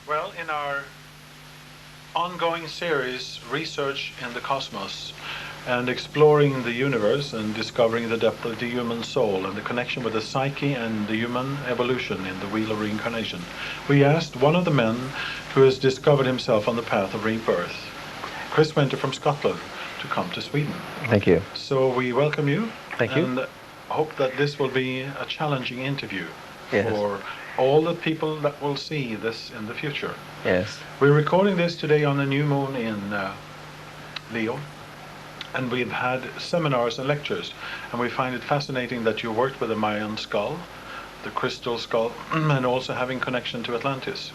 Well, in our ongoing series, Research in the Cosmos, and exploring the universe and discovering the depth of the human soul and the connection with the psyche and the human evolution in the wheel of reincarnation, we asked one of the men who has discovered himself on the path of rebirth, Chris Winter from Scotland, to come to Sweden. Thank you. So we welcome you. Thank you. And hope that this will be a challenging interview Yes. for all the people that will see this in the future. Yes. We're recording this today on the new moon in Leo, and we've had seminars and lectures, and we find it fascinating that you worked with the Mayan skull, the crystal skull, and also having connection to Atlantis.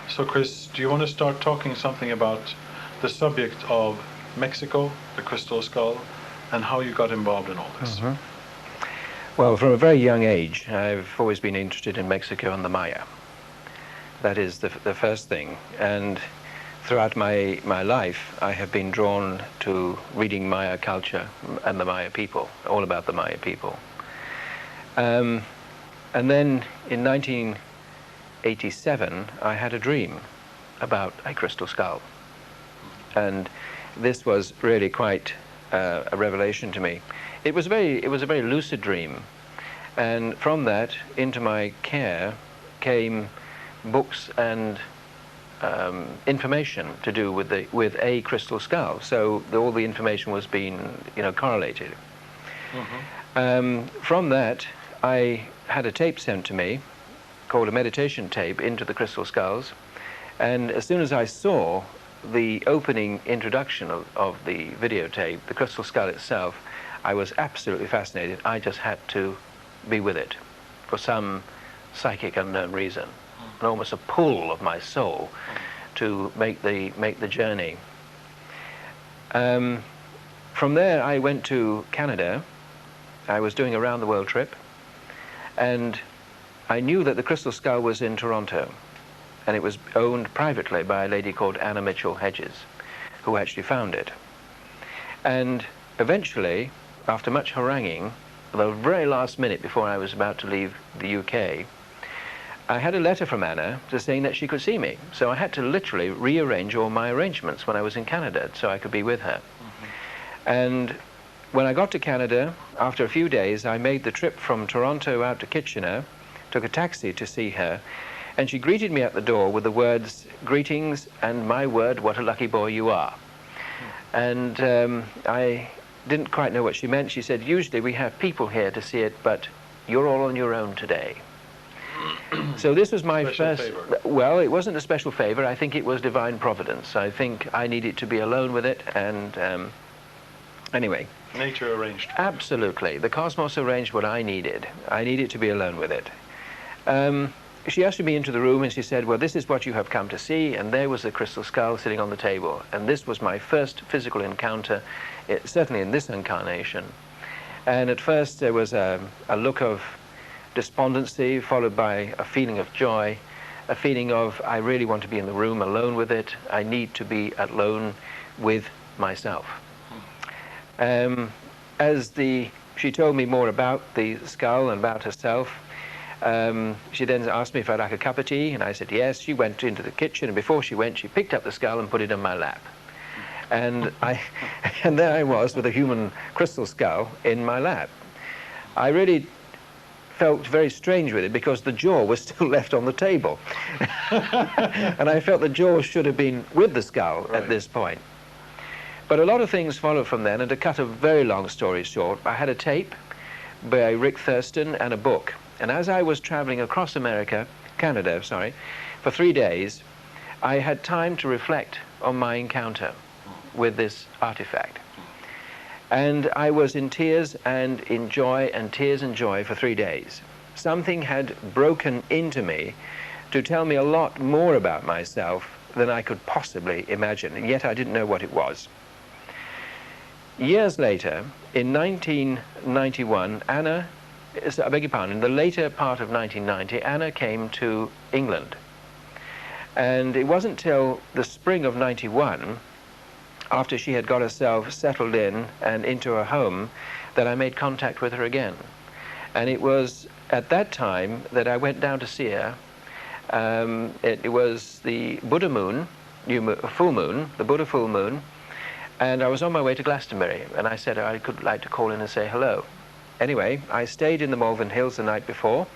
So Chris, do you want to start talking something about the subject of Mexico, the crystal skull, and how you got involved in all this? Mm-hmm. Well, from a very young age, I've always been interested in Mexico and the Maya. That is the first thing. And throughout my life, I have been drawn to reading Maya culture and the Maya people, all about the Maya people. And then in 1987, I had a dream about a crystal skull. And this was really quite a revelation to me. It was a very lucid dream, and from that into my care came books and information to do with a crystal skull. So all the information was being correlated. Mm-hmm. From that, I had a tape sent to me called a meditation tape into the crystal skulls, and as soon as I saw the opening introduction of the videotape, the crystal skull itself, I was absolutely fascinated. I just had to be with it for some psychic unknown reason, and almost a pull of my soul to make the journey. From there, I went to Canada. I was doing a round the world trip, and I knew that the crystal skull was in Toronto, and it was owned privately by a lady called Anna Mitchell Hedges, who actually found it. And eventually, after much haranguing, the very last minute before I was about to leave the UK, I had a letter from Anna just saying that she could see me. So I had to literally rearrange all my arrangements when I was in Canada so I could be with her. Mm-hmm. And when I got to Canada, after a few days, I made the trip from Toronto out to Kitchener, took a taxi to see her, and she greeted me at the door with the words, "Greetings, and my word, what a lucky boy you are." And I didn't quite know what she meant. She said, "Usually we have people here to see it, but you're all on your own today." So this was my special first favor. Well, it wasn't a special favor. I think it was divine providence. I think I needed to be alone with it, and anyway. Nature arranged. Absolutely. The cosmos arranged what I needed. I needed to be alone with it. She ushered me into the room and she said, "Well, this is what you have come to see," and there was the crystal skull sitting on the table. And this was my first physical encounter, certainly in this incarnation. And at first there was a look of despondency, followed by a feeling of joy, a feeling of, I really want to be in the room alone with it. I need to be alone with myself. She told me more about the skull and about herself. She then asked me if I'd like a cup of tea, and I said yes. She went into the kitchen, and before she went, she picked up the skull and put it in my lap. And there I was with a human crystal skull in my lap. I really felt very strange with it because the jaw was still left on the table. And I felt the jaw should have been with the skull at this point. But a lot of things followed from then, and to cut a very long story short, I had a tape by Rick Thurston and a book. And as I was traveling across Canada, for 3 days, I had time to reflect on my encounter with this artifact. And I was in tears and in joy and tears and joy for 3 days. Something had broken into me to tell me a lot more about myself than I could possibly imagine, and yet I didn't know what it was. Years later, in 1991, in the later part of 1990, Anna came to England. And it wasn't till the spring of 91, after she had got herself settled in and into her home, that I made contact with her again. And it was at that time that I went down to see her, It was the Buddha moon, full moon, the Buddha full moon, and I was on my way to Glastonbury, and I said I could like to call in and say hello. Anyway, I stayed in the Malvern Hills the night before,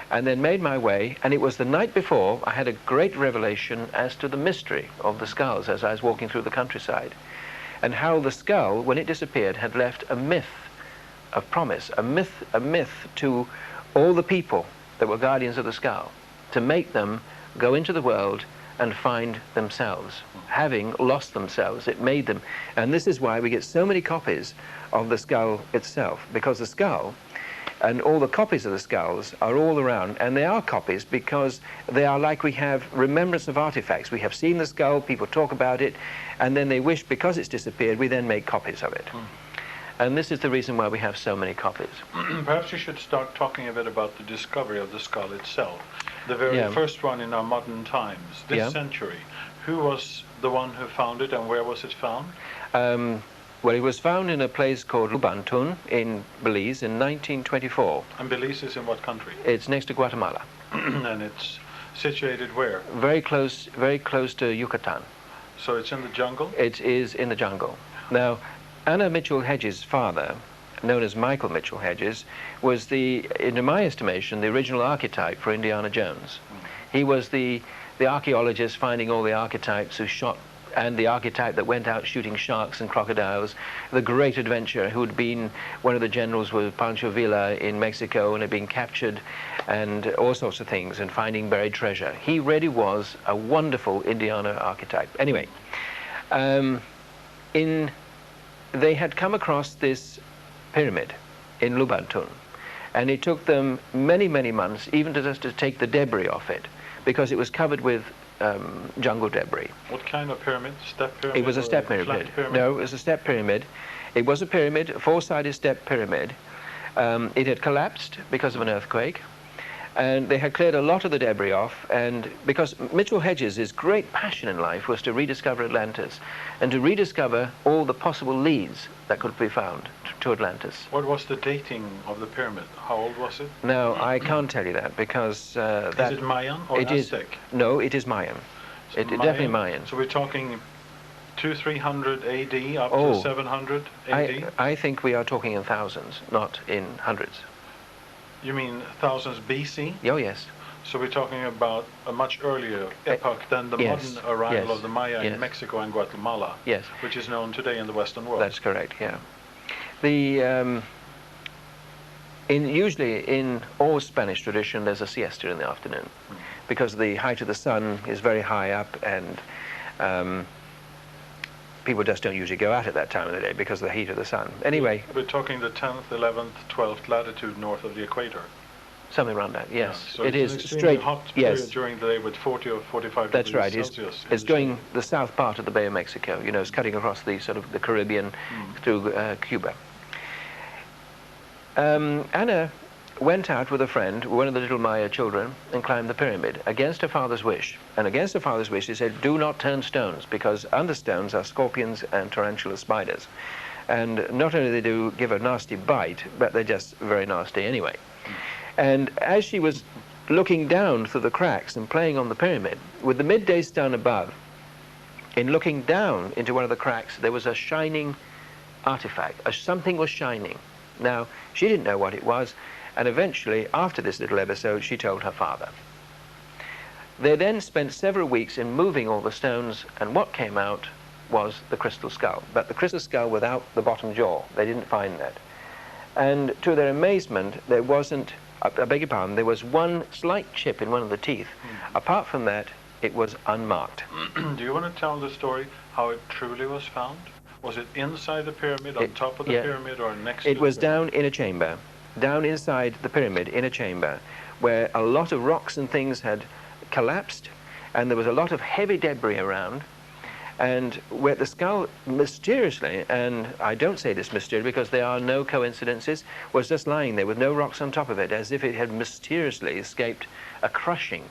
and then made my way, and it was the night before I had a great revelation as to the mystery of the skulls as I was walking through the countryside, and how the skull, when it disappeared, had left a myth of promise, a myth to all the people that were guardians of the skull, to make them go into the world and find themselves. Having lost themselves, it made them. And this is why we get so many copies of the skull itself, because the skull and all the copies of the skulls are all around, and they are copies because they are like we have remembrance of artifacts. We have seen the skull, people talk about it, and then they wish, because it's disappeared, we then make copies of it. And this is the reason why we have so many copies. Perhaps you should start talking a bit about the discovery of the skull itself. The very first one in our modern times, this century. Who was the one who found it, and where was it found? Well, it was found in a place called Lubantun in Belize in 1924. And Belize is in what country? It's next to Guatemala. And it's situated where? Very close to Yucatan. So it's in the jungle? It is in the jungle. Now, Anna Mitchell Hedges' father, known as Michael Mitchell Hedges, was in my estimation, the original archetype for Indiana Jones. He was the archaeologist finding all the archetypes who shot, and the archetype that went out shooting sharks and crocodiles, the great adventurer who had been one of the generals with Pancho Villa in Mexico and had been captured, and all sorts of things, and finding buried treasure. He really was a wonderful Indiana archetype. Anyway, they had come across this pyramid in Lubantun, and it took them many, many months even just to take the debris off it, because it was covered with jungle debris. What kind of pyramid? Step pyramid? It was a step pyramid. Pyramid? No, it was a step pyramid. It was a pyramid, a four-sided step pyramid. It had collapsed because of an earthquake, and they had cleared a lot of the debris off, and because Mitchell Hedges' great passion in life was to rediscover Atlantis and to rediscover all the possible leads that could be found to Atlantis. What was the dating of the pyramid? How old was it? No, I can't tell you that, because is it Mayan or Aztec? No, it is Mayan. So Definitely Mayan. So we're talking 200-300 AD up to 700 AD? I think we are talking in thousands, not in hundreds. You mean thousands BC? Oh, yes. So we're talking about a much earlier epoch than the modern arrival of the Maya in Mexico and Guatemala, which is known today in the Western world. That's correct, yeah. Usually in all Spanish tradition there's a siesta in the afternoon, because the height of the sun is very high up, and people just don't usually go out at that time of the day because of the heat of the sun. Anyway. We're talking the 10th, 11th, 12th latitude north of the equator. Something around that, yes. Yeah. So it it's is an straight. hot period during the day with 40 or 45 That's degrees right. Celsius. It's going the south part of the Bay of Mexico. You know, it's cutting across the sort of the Caribbean through Cuba. Anna went out with a friend, one of the little Maya children, and climbed the pyramid against her father's wish. And against her father's wish, he said, do not turn stones, because under stones are scorpions and tarantula spiders. And not only they do give a nasty bite, but they're just very nasty anyway. And as she was looking down through the cracks and playing on the pyramid, with the midday sun above, in looking down into one of the cracks, there was a shining artifact. Something was shining. Now, she didn't know what it was, and eventually, after this little episode, she told her father. They then spent several weeks in moving all the stones, and what came out was the crystal skull. But the crystal skull without the bottom jaw. They didn't find that. And to their amazement, there wasn't, I beg your pardon, there was one slight chip in one of the teeth. Apart from that, it was unmarked. Do you want to tell the story how it truly was found? Was it inside the pyramid, on top of the pyramid, or next to the pyramid? It was down in a chamber, down inside the pyramid in a chamber, where a lot of rocks and things had collapsed, and there was a lot of heavy debris around, and where the skull mysteriously, and I don't say this mysteriously because there are no coincidences, was just lying there with no rocks on top of it, as if it had mysteriously escaped a crushing.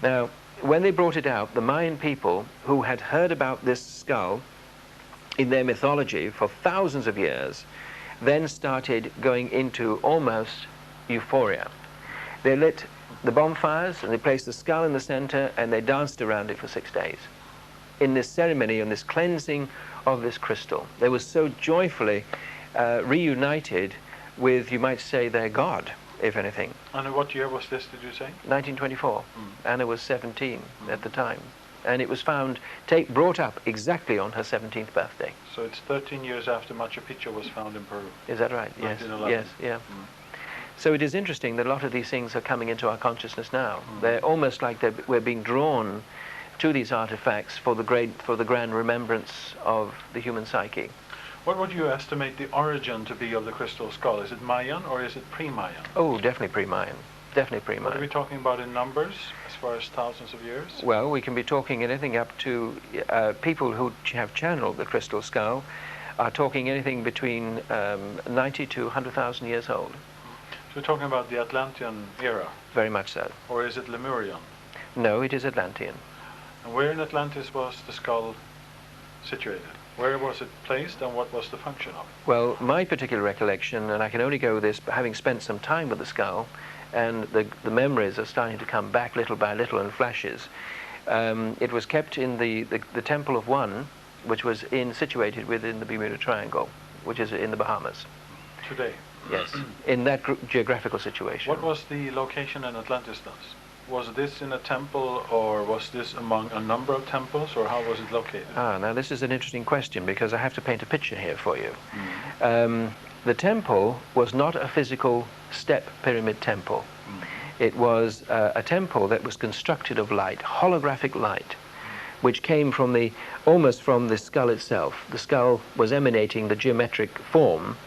Now, when they brought it out, the Mayan people, who had heard about this skull in their mythology for thousands of years, then started going into almost euphoria. They lit the bonfires, and they placed the skull in the center, and they danced around it for 6 days in this ceremony and this cleansing of this crystal. They were so joyfully reunited with, you might say, their god, if anything. And what year was this, did you say? 1924. Anna was 17 at the time. And it was found, brought up exactly on her 17th birthday. So it's 13 years after Machu Picchu was found in Peru. Is that right? Yes. 1911. Yes, yeah. So it is interesting that a lot of these things are coming into our consciousness now. They're almost like we're being drawn to these artifacts for the grand remembrance of the human psyche. What would you estimate the origin to be of the crystal skull? Is it Mayan or is it pre-Mayan? Oh, definitely pre-Mayan. Definitely pre-Mayan. What are we talking about in numbers, as far as thousands of years? Well, we can be talking anything up to people who have channeled the crystal skull are talking anything between 90 to 100,000 years old. So we're talking about the Atlantean era? Very much so. Or is it Lemurian? No, it is Atlantean. And where in Atlantis was the skull situated? Where was it placed and what was the function of it? Well, my particular recollection, and I can only go with this having spent some time with the skull, and the memories are starting to come back little by little in flashes. It was kept in the Temple of One, which was situated within the Bermuda Triangle, which is in the Bahamas. Today? Yes, in that geographical situation. What was the location in Atlantis then? Was this in a temple, or was this among a number of temples, or how was it located? Now this is an interesting question, because I have to paint a picture here for you. The temple was not a physical step pyramid temple. It was a temple that was constructed of light, holographic light, which came from almost from the skull itself. The skull was emanating the geometric form,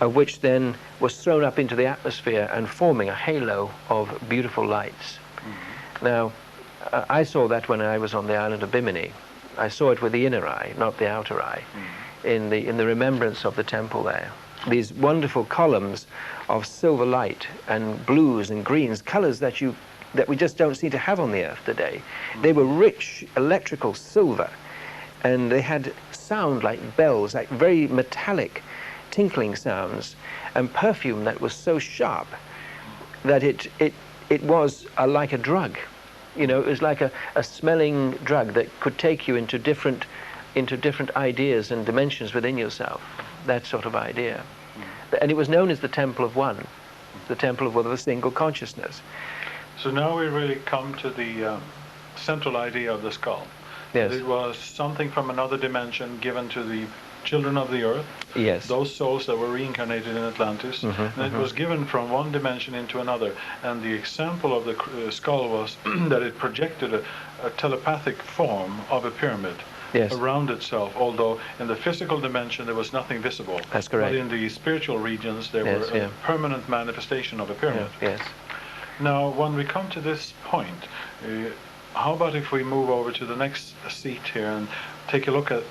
which then was thrown up into the atmosphere and forming a halo of beautiful lights. Now, I saw that when I was on the island of Bimini. I saw it with the inner eye, not the outer eye, in the remembrance of the temple there. These wonderful columns of silver light and blues and greens, colors that we just don't seem to have on the earth today. They were rich electrical silver, and they had sound like bells, like very metallic tinkling sounds, and perfume that was so sharp that it was like a drug. You know, it was like a smelling drug that could take you into different ideas and dimensions within yourself, that sort of idea. And it was known as the Temple of One, the Temple of a single consciousness. So now we really come to the central idea of the skull. Yes. It was something from another dimension given to the children of the earth. Yes. Those souls that were reincarnated in Atlantis. And it was given from one dimension into another. And the example of the skull was that it projected a telepathic form of a pyramid. Yes. Around itself, although in the physical dimension there was nothing visible. That's correct. But in the spiritual regions there were a permanent manifestation of a pyramid. Yes. Now, when we come to this point, how about if we move over to the next seat here and take a look at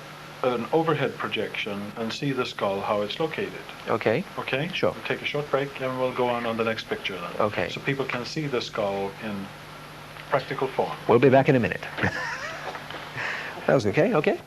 an overhead projection and see the skull, how it's located? Okay. Okay? Sure. We'll take a short break and we'll go on the next picture then. Okay. So people can see the skull in practical form. We'll be back in a minute. That was okay, okay.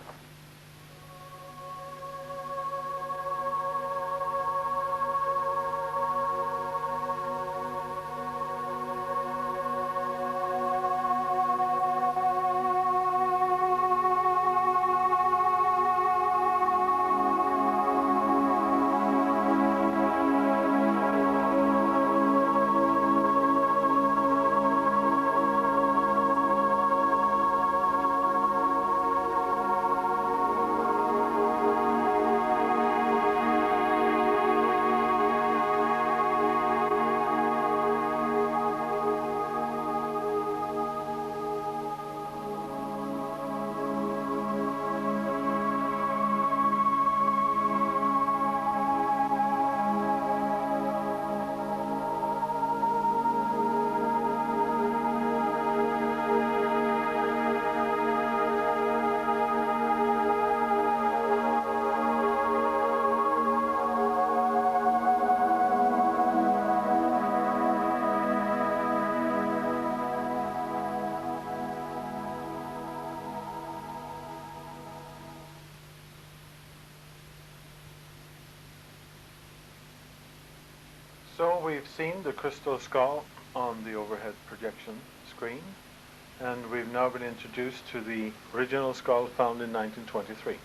So we've seen the crystal skull on the overhead projection screen, and we've now been introduced to the original skull found in 1923.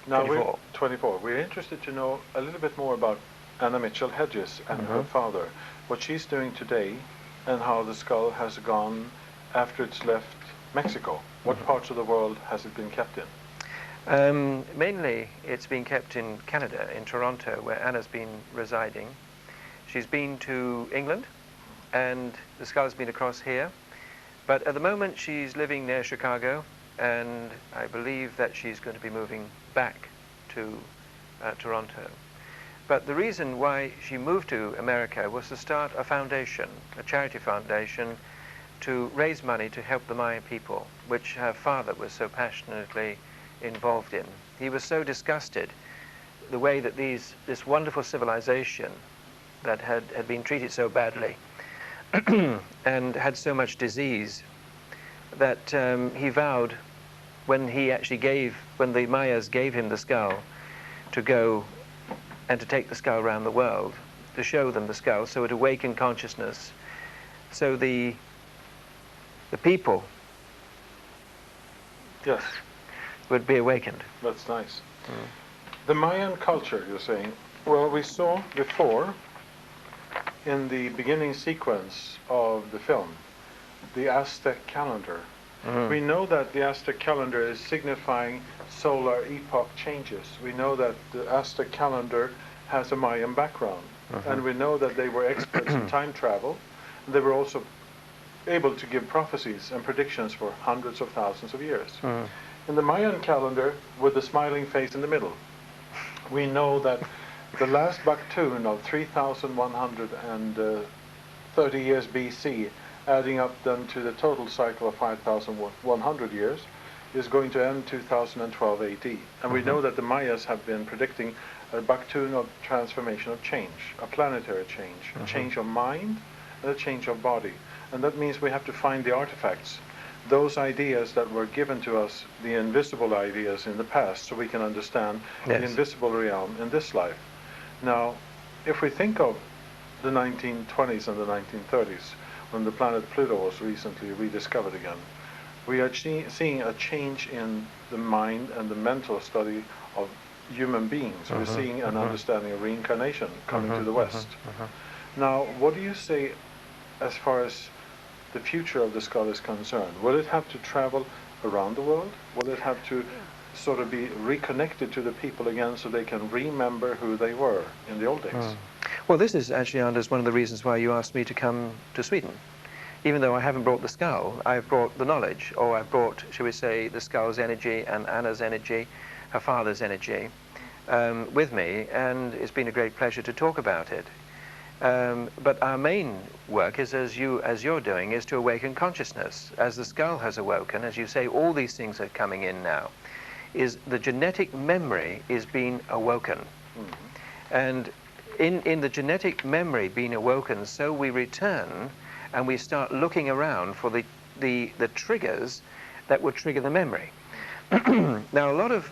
Now 24. 24. We're interested to know a little bit more about Anna Mitchell Hedges and her father, what she's doing today, and how the skull has gone after it's left Mexico. What parts of the world has it been kept in? Mainly it's been kept in Canada, in Toronto, where Anna's been residing. She's been to England, and the skull's been across here. But at the moment she's living near Chicago, and I believe that she's going to be moving back to Toronto. But the reason why she moved to America was to start a foundation, a charity foundation, to raise money to help the Maya people, which her father was so passionately involved in. He was so disgusted the way that this wonderful civilization that had been treated so badly and had so much disease that he vowed, when the Mayas gave him the skull, to go and to take the skull around the world, to show them the skull, so it awakened consciousness, so the people would be awakened. That's nice. The Mayan culture, you're saying. Well, we saw before, in the beginning sequence of the film, the Aztec calendar. We know that the Aztec calendar is signifying solar epoch changes. We know that the Aztec calendar has a Mayan background. And we know that they were experts in time travel. They were also able to give prophecies and predictions for hundreds of thousands of years. In the Mayan calendar, with the smiling face in the middle, we know that the last Baktun of 3,130 years BC, adding up then to the total cycle of 5,100 years, is going to end 2012 AD. And we know that the Mayas have been predicting a Baktun of transformation of change, a planetary change, a change of mind and a change of body. And that means we have to find the artifacts, those ideas that were given to us, the invisible ideas in the past, so we can understand the invisible realm in this life. Now, if we think of the 1920s and the 1930s, when the planet Pluto was recently rediscovered again, we are seeing a change in the mind and the mental study of human beings. We're seeing an understanding of reincarnation coming to the West. Now, what do you say as far as the future of the skull is concerned? Will it have to travel around the world? Will it have to sort of be reconnected to the people again so they can remember who they were in the old days? Well, this is actually, Anders, one of the reasons why you asked me to come to Sweden. Even though I haven't brought the skull, I've brought the knowledge, or I've brought, shall we say, the skull's energy and Anna's energy, her father's energy, with me, and it's been a great pleasure to talk about it. But our main work is, as you're doing, is to awaken consciousness. As the skull has awoken, as you say, all these things are coming in now, is the genetic memory is being awoken. And in the genetic memory being awoken, so we return and we start looking around for the triggers that would trigger the memory. Now, a lot of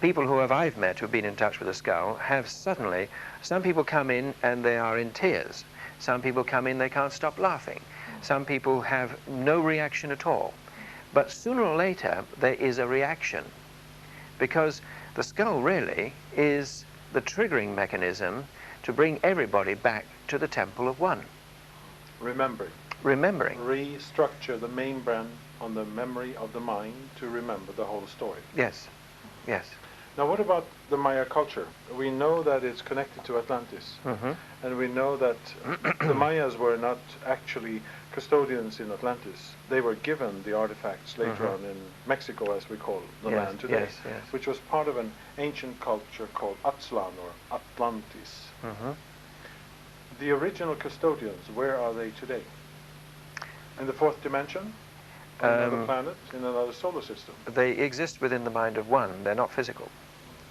people I've met who have been in touch with the skull have suddenly, some people come in and they are in tears. Some people come in, they can't stop laughing. Some people have no reaction at all. But sooner or later, there is a reaction, because the skull really is the triggering mechanism to bring everybody back to the Temple of One. Remembering. Restructure the membrane on the memory of the mind to remember the whole story. Yes. Now, what about the Maya culture? We know that it's connected to Atlantis. And we know that the Mayas were not actually custodians in Atlantis. They were given the artifacts later on in Mexico, as we call the land today, which was part of an ancient culture called Aztlan or Atlantis. The original custodians, where are they today? In the fourth dimension? On another planet? In another solar system? They exist within the mind of one. They're not physical.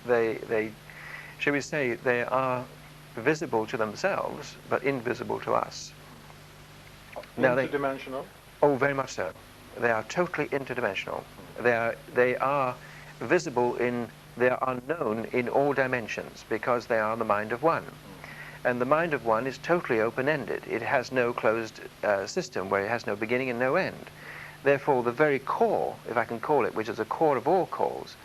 They shall we say, they are visible to themselves, but invisible to us. Interdimensional? Oh, very much so. They are totally interdimensional. They are visible they are known in all dimensions, because they are the mind of one. And the mind of one is totally open-ended. It has no closed system where it has no beginning and no end. Therefore, the very core, if I can call it, which is the core of all cores,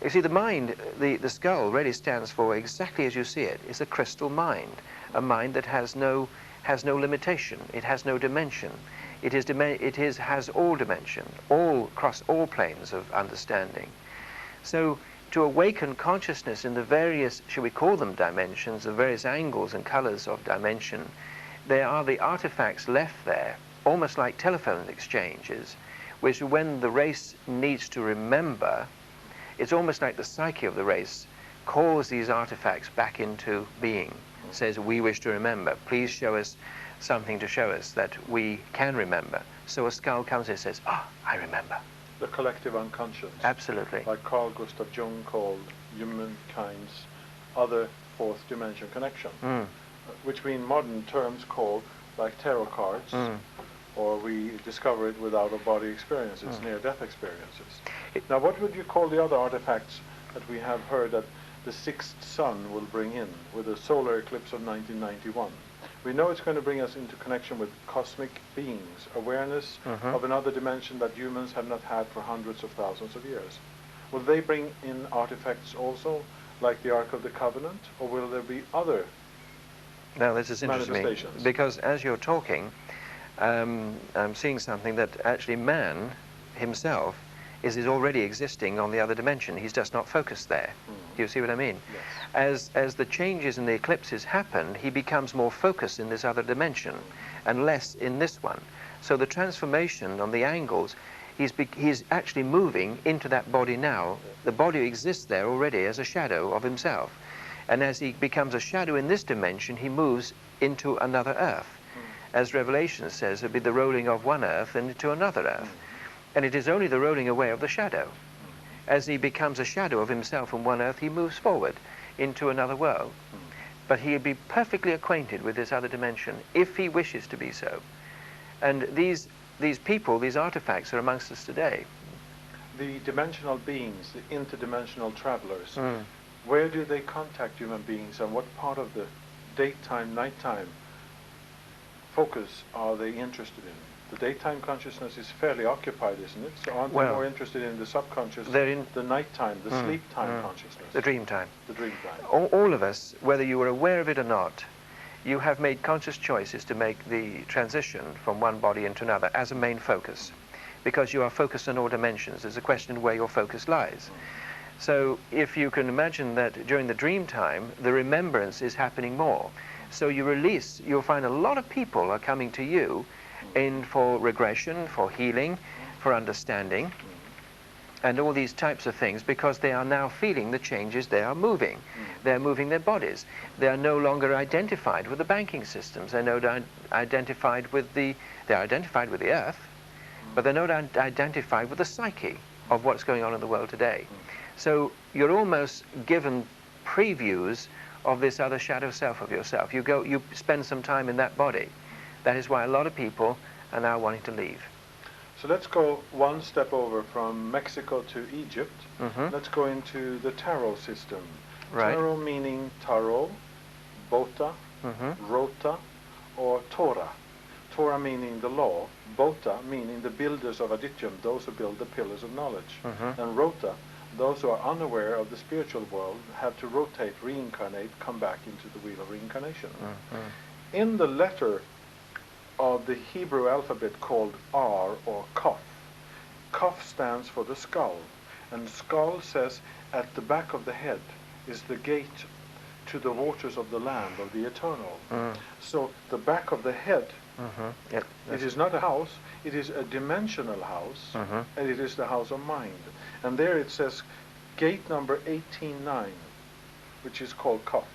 you see, the mind, the skull really stands for exactly as you see it. It's a crystal mind, a mind that has no limitation. It has no dimension. It has all dimension, across all planes of understanding. So to awaken consciousness in the various, shall we call them dimensions, the various angles and colors of dimension, there are the artifacts left there, almost like telephone exchanges, which when the race needs to remember, it's almost like the psyche of the race calls these artifacts back into being, says, we wish to remember, please show us something to show us that we can remember. So a skull comes and says, I remember. The collective unconscious. Absolutely. Like Carl Gustav Jung called humankind's other fourth dimension connection, which we in modern terms call like tarot cards, or we discover it with out-of-body experiences, near-death experiences. Now, what would you call the other artifacts that we have heard that the sixth sun will bring in with the solar eclipse of 1991? We know it's going to bring us into connection with cosmic beings, awareness of another dimension that humans have not had for hundreds of thousands of years. Will they bring in artifacts also, like the Ark of the Covenant, or will there be other Now, this is interesting, because as you're talking, I'm seeing something that actually man himself is already existing on the other dimension. He's just not focused there. Do you see what I mean? Yes. As the changes in the eclipses happen, he becomes more focused in this other dimension and less in this one. So the transformation on the angles, he's actually moving into that body now. The body exists there already as a shadow of himself. And as he becomes a shadow in this dimension, he moves into another earth. As Revelation says, it'll be the rolling of one earth into another earth. And it is only the rolling away of the shadow. As he becomes a shadow of himself on one earth, he moves forward into another world. But he'll be perfectly acquainted with this other dimension, if he wishes to be so. And these people, these artifacts, are amongst us today. The dimensional beings, the interdimensional travelers, where do they contact human beings, and what part of the daytime, nighttime focus are they interested in? The daytime consciousness is fairly occupied, isn't it? So aren't they more interested in the subconscious, the nighttime, the sleep time consciousness? The dream time. The dream time. All of us, whether you were aware of it or not, you have made conscious choices to make the transition from one body into another as a main focus, because you are focused on all dimensions. There's a question of where your focus lies. So if you can imagine that during the dream time, the remembrance is happening more. So you release, you'll find a lot of people are coming to you in for regression, for healing, for understanding, and all these types of things, because they are now feeling the changes. They are moving. They're moving their bodies. They are no longer identified with the banking systems. They're not identified with they're identified with the earth, but they're not identified with the psyche of what's going on in the world today. So you're almost given previews of this other shadow self of yourself. You spend some time in that body. That is why a lot of people are now wanting to leave. So let's go one step over from Mexico to Egypt. Let's go into the tarot system. Right. Tarot meaning tarot, bota, rota, or Torah. Torah meaning the law, bota meaning the builders of Aditya, those who build the pillars of knowledge. And rota, those who are unaware of the spiritual world, have to rotate, reincarnate, come back into the wheel of reincarnation. In the letter of the Hebrew alphabet called R, or Kaf, Kaf stands for the skull, and skull says at the back of the head is the gate to the waters of the land, of the eternal. So the back of the head, it is not a house, it is a dimensional house, and it is the house of mind. And there it says gate number 189, which is called Kaf,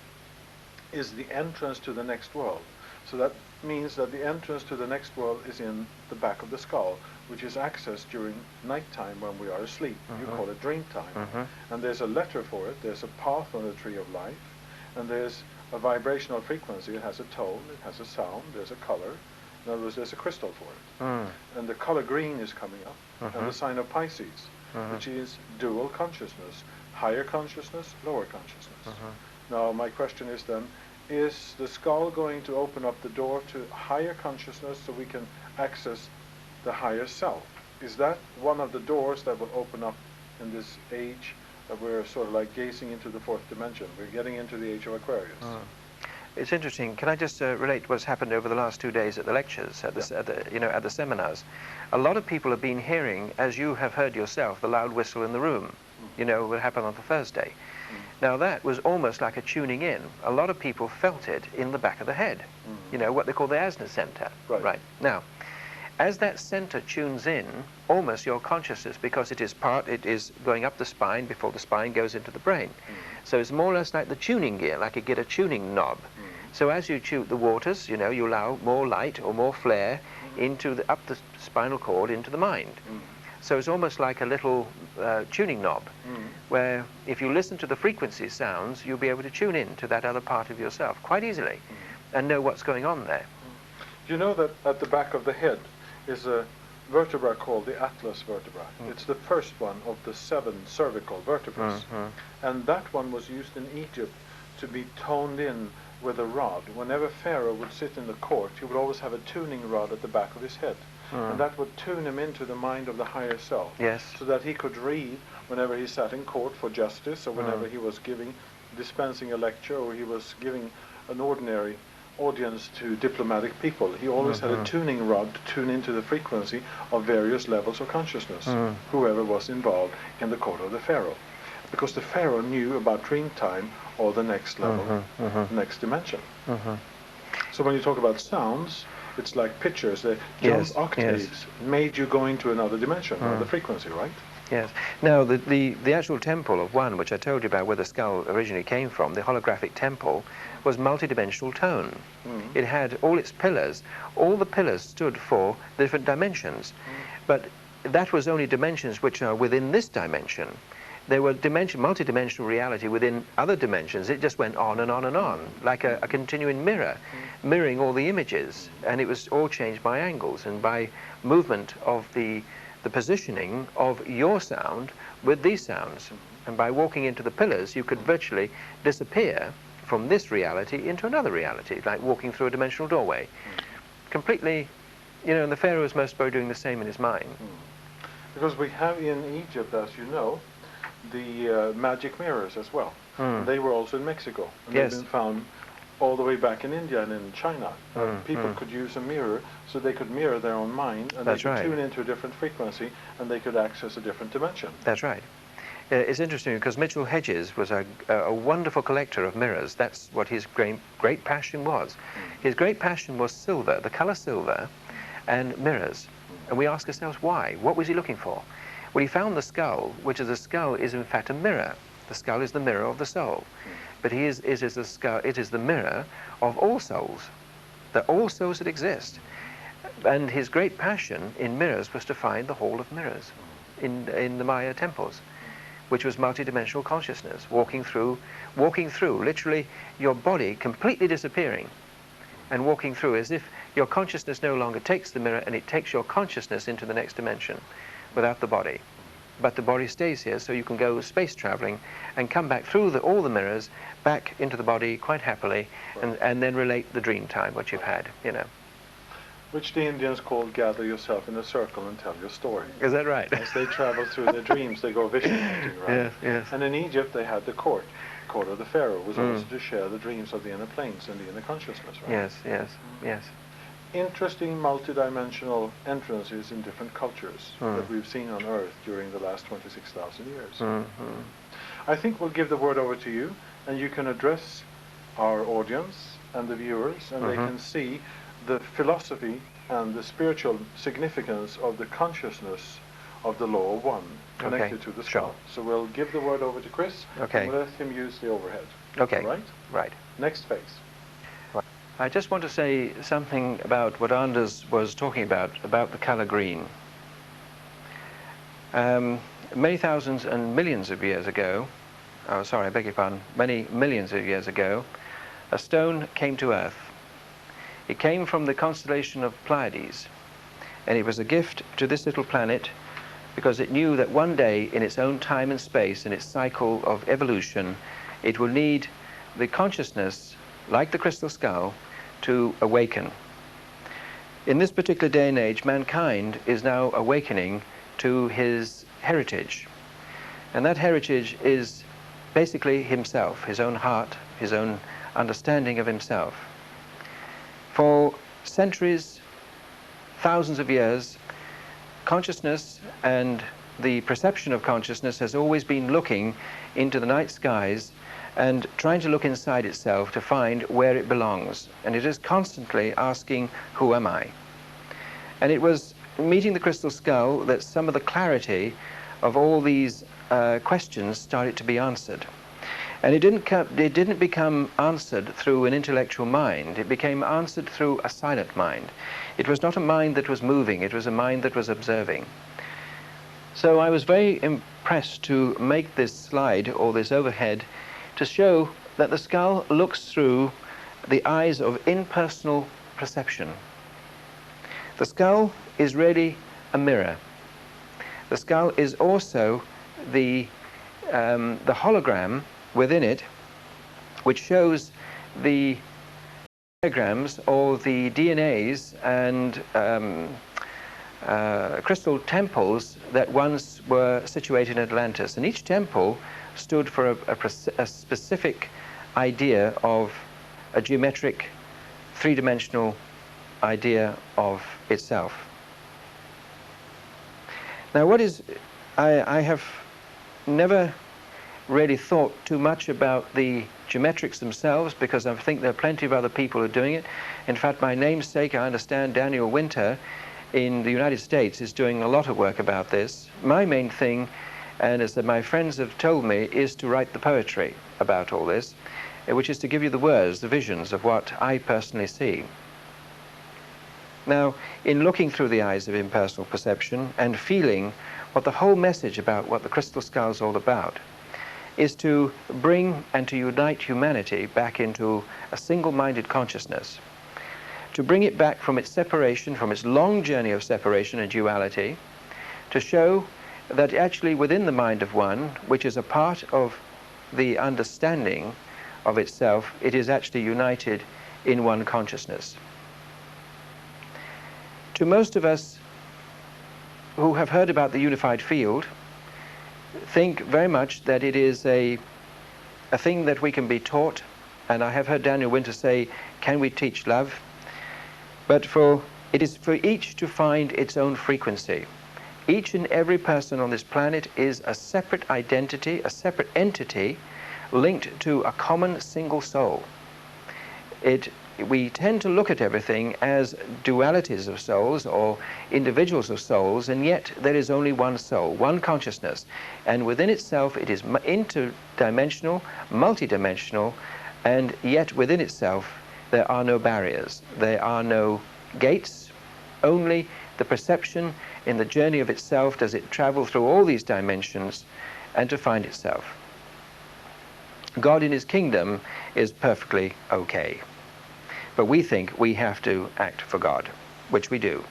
is the entrance to the next world. So that means that the entrance to the next world is in the back of the skull, which is accessed during nighttime when we are asleep. You call it dream time. And there's a letter for it, there's a path on the tree of life, and there's a vibrational frequency. It has a tone, it has a sound, there's a color. In other words, there's a crystal for it. And the color green is coming up, and the sign of Pisces, which is dual consciousness, higher consciousness, lower consciousness. Now my question is then, is the skull going to open up the door to higher consciousness so we can access the higher self? Is that one of the doors that will open up in this age that we're sort of like gazing into the fourth dimension? We're getting into the age of Aquarius. It's interesting. Can I just relate what's happened over the last 2 days at the lectures, at the seminars? A lot of people have been hearing, as you have heard yourself, the loud whistle in the room. You know, what happened on the Thursday. Now that was almost like a tuning in. A lot of people felt it in the back of the head. You know, what they call the Asner center. Right. Now, as that center tunes in, almost your consciousness, because it is going up the spine before the spine goes into the brain. So it's more or less like the tuning gear, like you get a tuning knob. So as you tune the waters, you know, you allow more light or more flare up the spinal cord into the mind. So it's almost like a little tuning knob, where if you listen to the frequency sounds, you'll be able to tune in to that other part of yourself quite easily and know what's going on there. You know that at the back of the head is a vertebra called the atlas vertebra. It's the first one of the 7 cervical vertebrae. And that one was used in Egypt to be toned in with a rod. Whenever Pharaoh would sit in the court, he would always have a tuning rod at the back of his head. And that would tune him into the mind of the higher self. Yes. So that he could read whenever he sat in court for justice, or whenever he was dispensing a lecture, or he was giving an ordinary audience to diplomatic people. He always had a tuning rod to tune into the frequency of various levels of consciousness, whoever was involved in the court of the Pharaoh. Because the Pharaoh knew about dream time or the next level, next dimension. So when you talk about sounds, it's like pitches. The jump octaves made you go into another dimension, another frequency, right? Yes. Now, the actual temple of one, which I told you about where the skull originally came from, the holographic temple, was multidimensional tone. It had all its pillars. All the pillars stood for different dimensions. But that was only dimensions which are within this dimension. There were multidimensional reality within other dimensions. It just went on and on and on, like a continuing mirror, mirroring all the images. And it was all changed by angles and by movement of the positioning of your sound with these sounds. And by walking into the pillars, you could virtually disappear from this reality into another reality, like walking through a dimensional doorway. Completely, you know, and the Pharaoh was most probably doing the same in his mind. Because we have in Egypt, as you know, the magic mirrors as well. They were also in Mexico. And they've been found all the way back in India and in China. People could use a mirror so they could mirror their own mind, and they could tune into a different frequency, and they could access a different dimension. That's right. It's interesting because Mitchell Hedges was a wonderful collector of mirrors. That's what his great passion was. His great passion was silver, the color silver, and mirrors. And we ask ourselves why? What was he looking for? Well, he found the skull, which is in fact a mirror. The skull is the mirror of the soul. But it is the mirror of all souls, all souls that exist. And his great passion in mirrors was to find the Hall of Mirrors in the Maya temples, which was multidimensional consciousness, walking through, literally your body completely disappearing and walking through as if your consciousness no longer takes the mirror and it takes your consciousness into the next dimension without the body. But the body stays here, so you can go space traveling and come back through all the mirrors back into the body quite happily, and then relate the dream time, what you've had, you know. Which the Indians called gather yourself in a circle and tell your story. Is that right? As they travel through their dreams, they go vision hunting, right? Yes, yes. And in Egypt, they had the court of the Pharaoh, was also to share the dreams of the inner planes and the inner consciousness, right? Yes, yes, yes. Interesting multidimensional entrances in different cultures that we've seen on Earth during the last 26,000 years. I think we'll give the word over to you, and you can address our audience and the viewers, and they can see the philosophy and the spiritual significance of the consciousness of the law of one connected to the skull. So we'll give the word over to Chris, and we'll let him use the overhead. Okay. All right? Right. Next phase. I just want to say something about what Anders was talking about the color green. Many thousands and millions of years ago, I beg your pardon, many millions of years ago, a stone came to Earth. It came from the constellation of Pleiades, and it was a gift to this little planet because it knew that one day, in its own time and space, in its cycle of evolution, it will need the consciousness like the crystal skull, to awaken. In this particular day and age, mankind is now awakening to his heritage. And that heritage is basically himself, his own heart, his own understanding of himself. For centuries, thousands of years, consciousness and the perception of consciousness has always been looking into the night skies and trying to look inside itself to find where it belongs. And it is constantly asking, who am I? And it was meeting the crystal skull that some of the clarity of all these questions started to be answered. And it didn't become answered through an intellectual mind. It became answered through a silent mind. It was not a mind that was moving, it was a mind that was observing. So I was very impressed to make this slide, or this overhead, to show that the skull looks through the eyes of impersonal perception. The skull is really a mirror. The skull is also the hologram within it, which shows the diagrams or the DNAs and crystal temples that once were situated in Atlantis. And each temple stood for a specific idea of a geometric, three-dimensional idea of itself. Now, I have never really thought too much about the geometrics themselves, because I think there are plenty of other people who are doing it. In fact, my namesake, I understand, Daniel Winter, in the United States, is doing a lot of work about this. My main thing, and as my friends have told me, is to write the poetry about all this, which is to give you the words, the visions of what I personally see. Now, in looking through the eyes of impersonal perception and feeling what the whole message about what the crystal skull is all about, is to bring and to unite humanity back into a single-minded consciousness, to bring it back from its separation, from its long journey of separation and duality, to show that actually within the mind of one, which is a part of the understanding of itself, it is actually united in one consciousness. To most of us who have heard about the unified field, think very much that it is a thing that we can be taught, and I have heard Daniel Winter say, can we teach love? But it is for each to find its own frequency. Each and every person on this planet is a separate identity, a separate entity linked to a common single soul. We tend to look at everything as dualities of souls or individuals of souls, and yet there is only one soul, one consciousness. And within itself it is interdimensional, multidimensional, and yet within itself there are no barriers. There are no gates, only the perception in the journey of itself does it travel through all these dimensions and to find itself. God in his kingdom is perfectly okay. But we think we have to act for God, which we do.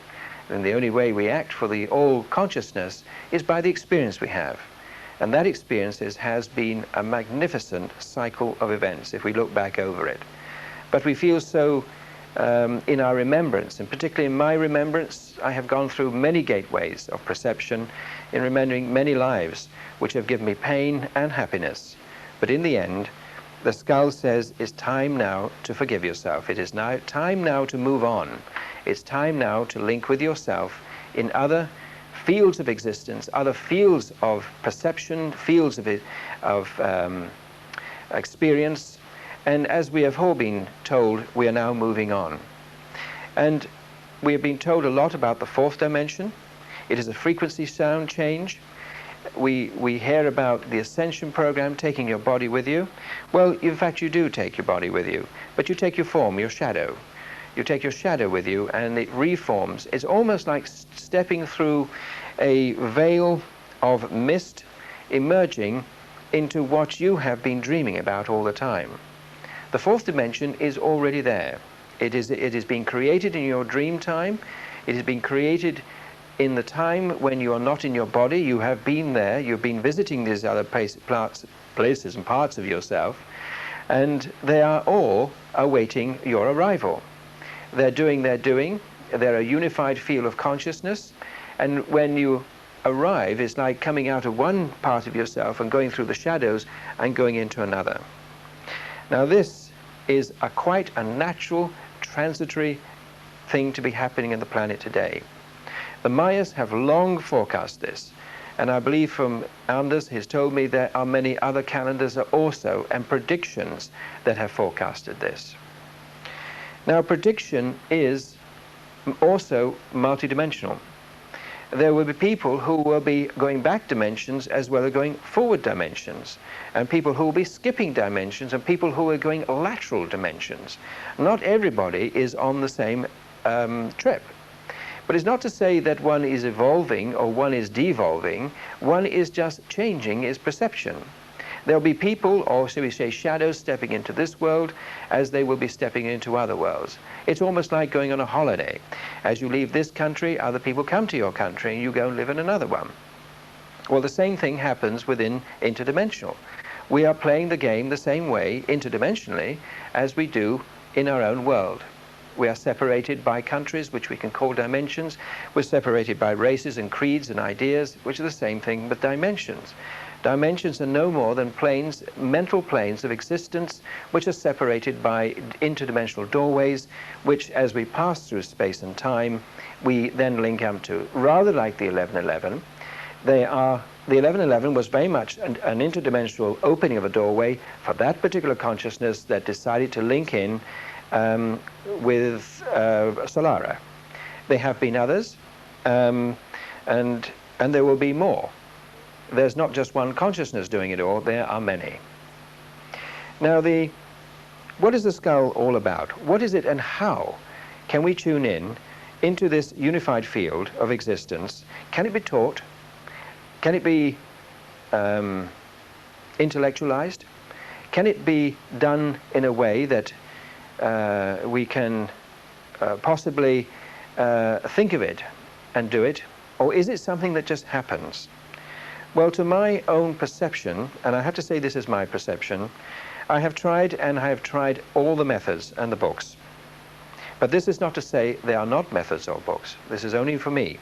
And the only way we act for the all-consciousness is by the experience we have. And that experience has been a magnificent cycle of events, if we look back over it. But we feel so in our remembrance, and particularly in my remembrance, I have gone through many gateways of perception in remembering many lives, which have given me pain and happiness. But in the end, the skull says, it's time now to forgive yourself. It is now time now to move on. It's time now to link with yourself in other fields of existence, other fields of perception, fields of experience. And as we have all been told, we are now moving on. And we have been told a lot about the fourth dimension. It is a frequency sound change. We hear about the ascension program, taking your body with you. Well, in fact, you do take your body with you, but you take your form, your shadow. You take your shadow with you, and it reforms. It's almost like stepping through a veil of mist, emerging into what you have been dreaming about all the time. The fourth dimension is already there. It is being created in your dream time. It has been created in the time when you are not in your body. You have been there. You've been visiting these other places and parts of yourself, and they are all awaiting your arrival. They're doing their doing. They're a unified field of consciousness. And when you arrive, it's like coming out of one part of yourself and going through the shadows and going into another. Now this is quite a natural, transitory thing to be happening in the planet today. The Mayas have long forecast this, and I believe from Anders, he's told me there are many other calendars also and predictions that have forecasted this. Now prediction is also multidimensional. There will be people who will be going back dimensions as well as going forward dimensions, and people who will be skipping dimensions, and people who are going lateral dimensions. Not everybody is on the same trip. But it's not to say that one is evolving or one is devolving. One is just changing its perception. There'll be people, or shall we say shadows, stepping into this world as they will be stepping into other worlds. It's almost like going on a holiday. As you leave this country, other people come to your country and you go and live in another one. Well, the same thing happens within interdimensional. We are playing the game the same way interdimensionally as we do in our own world. We are separated by countries, which we can call dimensions. We're separated by races and creeds and ideas, which are the same thing, but dimensions. Dimensions are no more than planes, mental planes of existence, which are separated by interdimensional doorways, which, as we pass through space and time, we then link up to. Rather like the 1111, the 1111 was very much an interdimensional opening of a doorway for that particular consciousness that decided to link in with Solara. There have been others, and there will be more. There's not just one consciousness doing it all, there are many. Now, what is the skull all about? What is it, and how can we tune in into this unified field of existence? Can it be taught? Can it be intellectualized? Can it be done in a way that we can possibly think of it and do it, or is it something that just happens? Well, to my own perception, and I have to say this is my perception, I have tried all the methods and the books. But this is not to say they are not methods or books. This is only for me.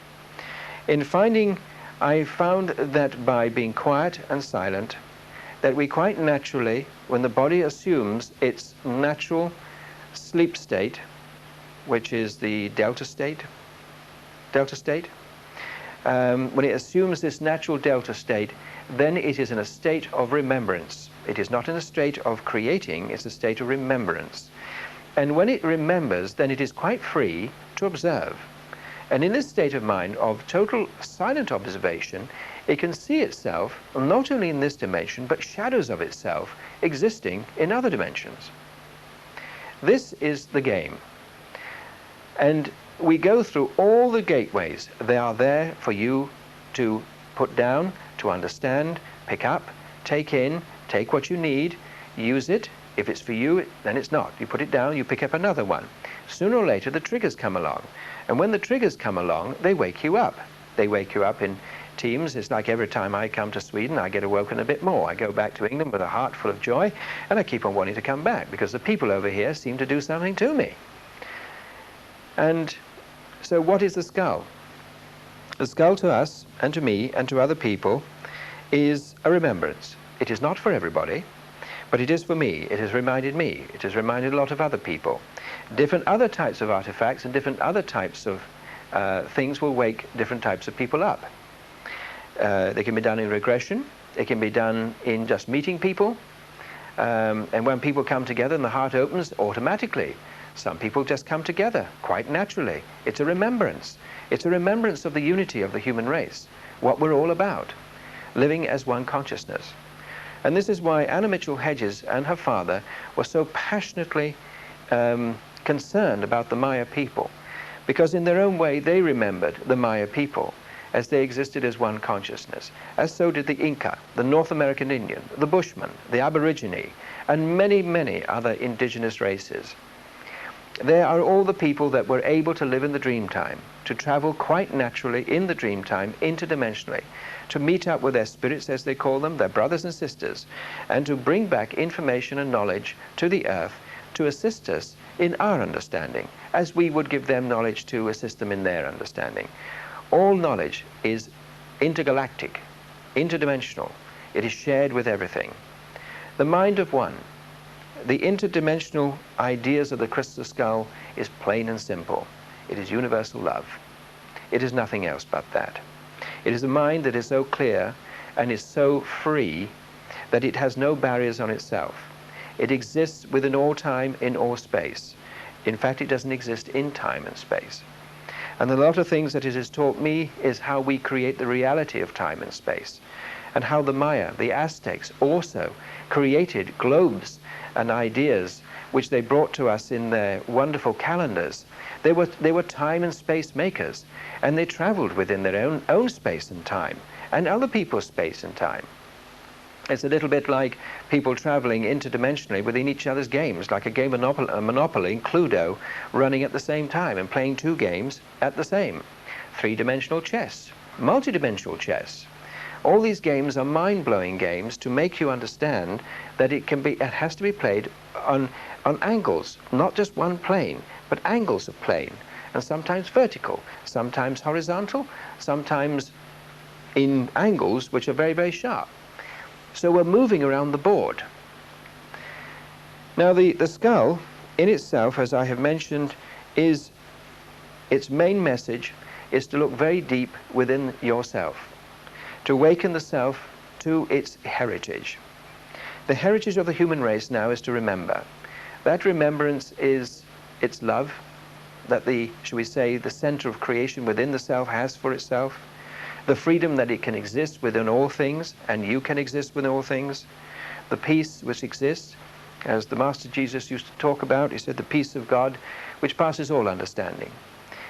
In finding, I found that by being quiet and silent, that we quite naturally, when the body assumes its natural sleep state, which is the delta state, when it assumes this natural delta state, then it is in a state of remembrance. It is not in a state of creating, it's a state of remembrance. And when it remembers, then it is quite free to observe. And in this state of mind of total silent observation, it can see itself not only in this dimension, but shadows of itself existing in other dimensions. This is the game. And we go through all the gateways. They are there for you to put down, to understand, pick up, take in, take what you need, use it. If it's for you, then it's not. You put it down, you pick up another one. Sooner or later, the triggers come along. And when the triggers come along, they wake you up. They wake you up in teams. It's like every time I come to Sweden, I get awoken a bit more. I go back to England with a heart full of joy, and I keep on wanting to come back because the people over here seem to do something to me. And so what is the skull? The skull to us, and to me, and to other people, is a remembrance. It is not for everybody, but it is for me. It has reminded me. It has reminded a lot of other people. Different other types of artifacts and different other types of things will wake different types of people up. They can be done in regression. It can be done in just meeting people. And when people come together and the heart opens, automatically, some people just come together quite naturally. It's a remembrance. It's a remembrance of the unity of the human race, what we're all about, living as one consciousness. And this is why Anna Mitchell-Hedges and her father were so passionately concerned about the Maya people, because in their own way they remembered the Maya people as they existed as one consciousness, as so did the Inca, the North American Indian, the Bushman, the Aborigine, and many, many other indigenous races. They are all the people that were able to live in the dream time, to travel quite naturally in the dream time, interdimensionally, to meet up with their spirits, as they call them, their brothers and sisters, and to bring back information and knowledge to the earth to assist us in our understanding, as we would give them knowledge to assist them in their understanding. All knowledge is intergalactic, interdimensional. It is shared with everything. The mind of one, the interdimensional ideas of the crystal skull, is plain and simple. It is universal love. It is nothing else but that. It is a mind that is so clear and is so free that it has no barriers on itself. It exists within all time, in all space. In fact, it doesn't exist in time and space. And a lot of things that it has taught me is how we create the reality of time and space, and how the Maya, the Aztecs, also created globes and ideas which they brought to us in their wonderful calendars. They were time and space makers, and they traveled within their own space and time, and other people's space and time. It's a little bit like people traveling interdimensionally within each other's games, like a game of Monopoly and Cluedo running at the same time and playing two games at the same. Three-dimensional chess, multi-dimensional chess. All these games are mind-blowing games to make you understand that it has to be played on angles, not just one plane, but angles of plane, and sometimes vertical, sometimes horizontal, sometimes in angles which are very, very sharp. So we're moving around the board. Now the skull in itself, as I have mentioned, its main message is to look very deep within yourself, to awaken the self to its heritage. The heritage of the human race now is to remember. That remembrance is its love, that shall we say, the center of creation within the self has for itself, the freedom that it can exist within all things, and you can exist within all things, the peace which exists, as the Master Jesus used to talk about. He said, the peace of God which passes all understanding,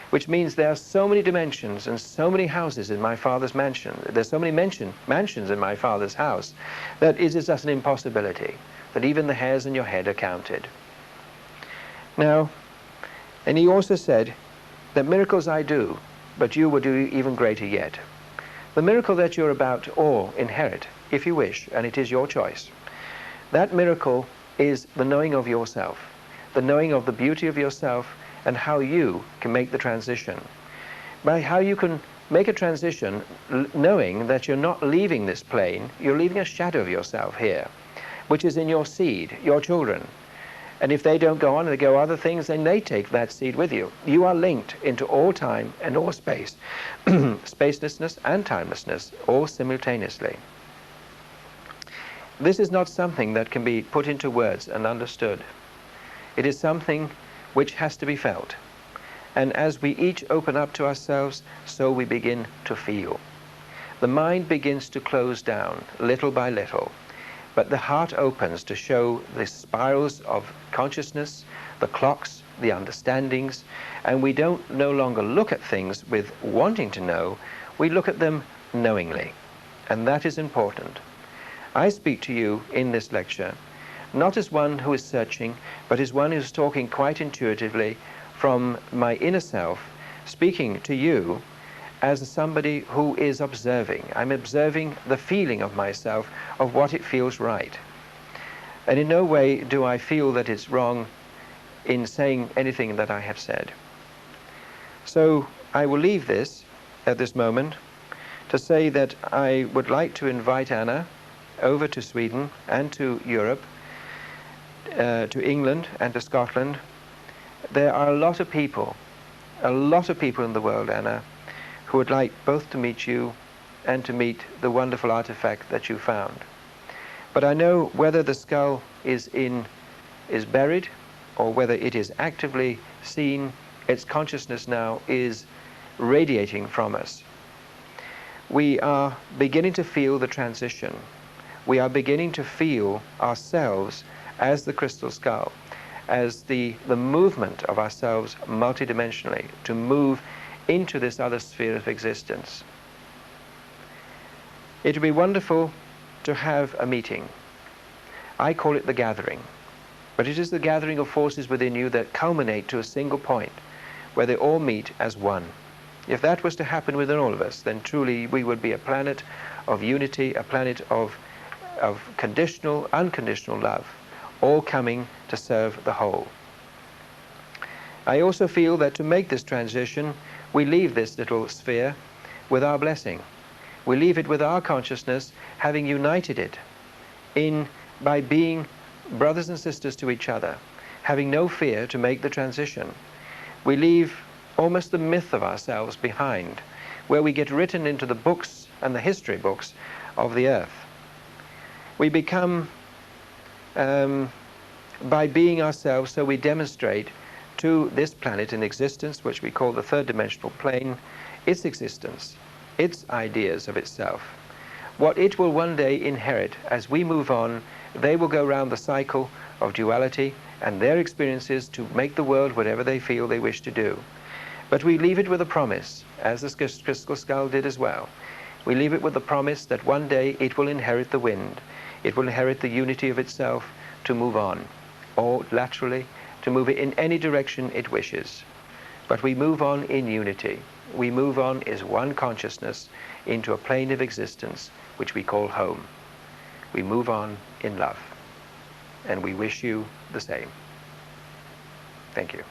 which means there are so many dimensions and so many houses in my Father's mansion. There's so many mansions in my Father's house that it is just an impossibility, that even the hairs in your head are counted. Now, and he also said that miracles I do, but you will do even greater yet. The miracle that you're about to inherit, if you wish, and it is your choice, that miracle is the knowing of yourself, the knowing of the beauty of yourself, and how you can make the transition. By how you can make a transition knowing that you're not leaving this plane, you're leaving a shadow of yourself here, which is in your seed, your children. And if they don't go on and they go other things, then they take that seed with you. You are linked into all time and all space, spacelessness and timelessness, all simultaneously. This is not something that can be put into words and understood. It is something which has to be felt. And as we each open up to ourselves, so we begin to feel. The mind begins to close down little by little. But the heart opens to show the spirals of consciousness, the clocks, the understandings, and we don't no longer look at things with wanting to know, we look at them knowingly, and that is important. I speak to you in this lecture not as one who is searching, but as one who is talking quite intuitively from my inner self, speaking to you as somebody who is observing. I'm observing the feeling of myself, of what it feels right. And in no way do I feel that it's wrong in saying anything that I have said. So I will leave this at this moment to say that I would like to invite Anna over to Sweden and to Europe, to England and to Scotland. There are a lot of people in the world, Anna, who would like both to meet you and to meet the wonderful artifact that you found. But I know whether the skull is buried or whether it is actively seen, its consciousness now is radiating from us. We are beginning to feel the transition. We are beginning to feel ourselves as the crystal skull, as the movement of ourselves multidimensionally, to move into this other sphere of existence. It would be wonderful to have a meeting. I call it the gathering, but it is the gathering of forces within you that culminate to a single point where they all meet as one. If that was to happen within all of us, then truly we would be a planet of unity, a planet of conditional, unconditional love. all coming to serve the whole. I also feel that to make this transition, we leave this little sphere with our blessing. We leave it with our consciousness, having united it by being brothers and sisters to each other, having no fear to make the transition. We leave almost the myth of ourselves behind, where we get written into the books and the history books of the earth. We become, by being ourselves, so we demonstrate to this planet in existence, which we call the third dimensional plane, its existence, its ideas of itself. What it will one day inherit as we move on, they will go round the cycle of duality and their experiences to make the world whatever they feel they wish to do. But we leave it with a promise, as the crystal skull did as well. We leave it with the promise that one day it will inherit the wind. It will inherit the unity of itself to move on, or laterally, to move it in any direction it wishes. But we move on in unity. We move on as one consciousness into a plane of existence which we call home. We move on in love. And we wish you the same. Thank you.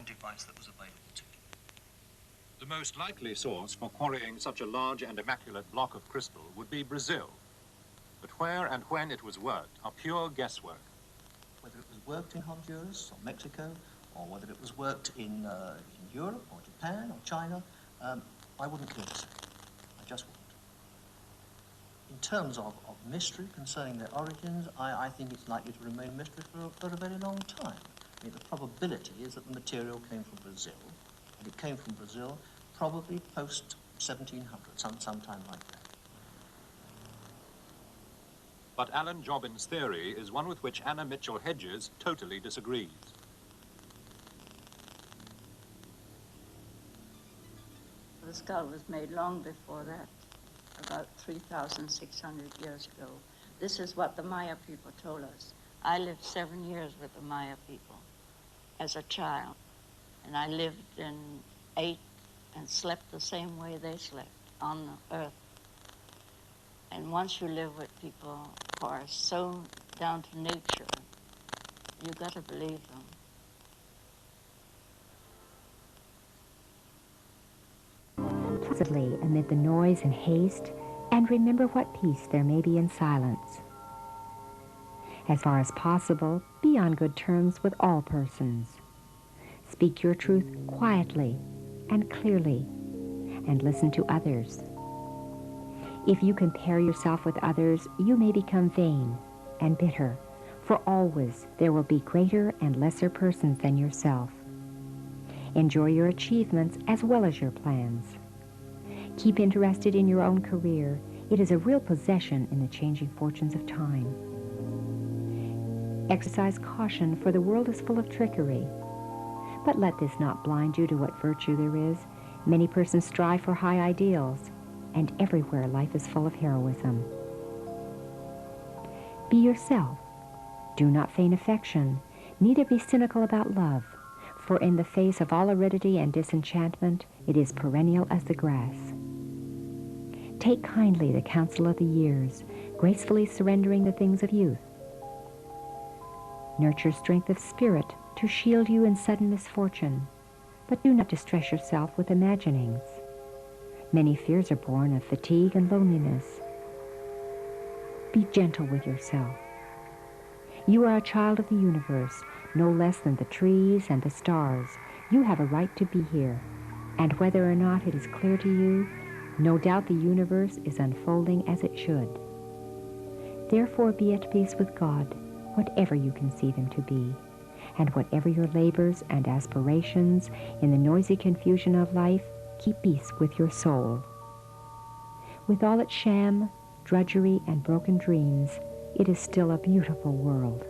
Device that was available to you. The most likely source for quarrying such a large and immaculate block of crystal would be Brazil. But where and when it was worked are pure guesswork. Whether it was worked in Honduras or Mexico, or whether it was worked in Europe or Japan or China, I wouldn't care to say. I just wouldn't. In terms of mystery concerning their origins, I think it's likely to remain mystery for a very long time. I mean, the probability is that the material came from Brazil, and it came from Brazil probably post-1700, sometime like that. But Alan Jobbins' theory is one with which Anna Mitchell-Hedges totally disagrees. The skull was made long before that, about 3,600 years ago. This is what the Maya people told us. I lived 7 years with the Maya people as a child, and I lived and ate and slept the same way they slept on the earth. And once you live with people who are so down to nature, you got to believe them. Placidly amid the noise and haste, and remember what peace there may be in silence. As far as possible, be on good terms with all persons. Speak your truth quietly and clearly, and listen to others. If you compare yourself with others, you may become vain and bitter, for always there will be greater and lesser persons than yourself. Enjoy your achievements as well as your plans. Keep interested in your own career. It is a real possession in the changing fortunes of time. Exercise caution, for the world is full of trickery. But let this not blind you to what virtue there is. Many persons strive for high ideals, and everywhere life is full of heroism. Be yourself. Do not feign affection, neither be cynical about love, for in the face of all aridity and disenchantment, it is perennial as the grass. Take kindly the counsel of the years, gracefully surrendering the things of youth. Nurture strength of spirit to shield you in sudden misfortune, but do not distress yourself with imaginings. Many fears are born of fatigue and loneliness. Be gentle with yourself. You are a child of the universe, no less than the trees and the stars. You have a right to be here, and whether or not it is clear to you, no doubt the universe is unfolding as it should. Therefore be at peace with God, whatever you conceive him to be, and whatever your labors and aspirations in the noisy confusion of life, keep peace with your soul. With all its sham, drudgery, and broken dreams, it is still a beautiful world.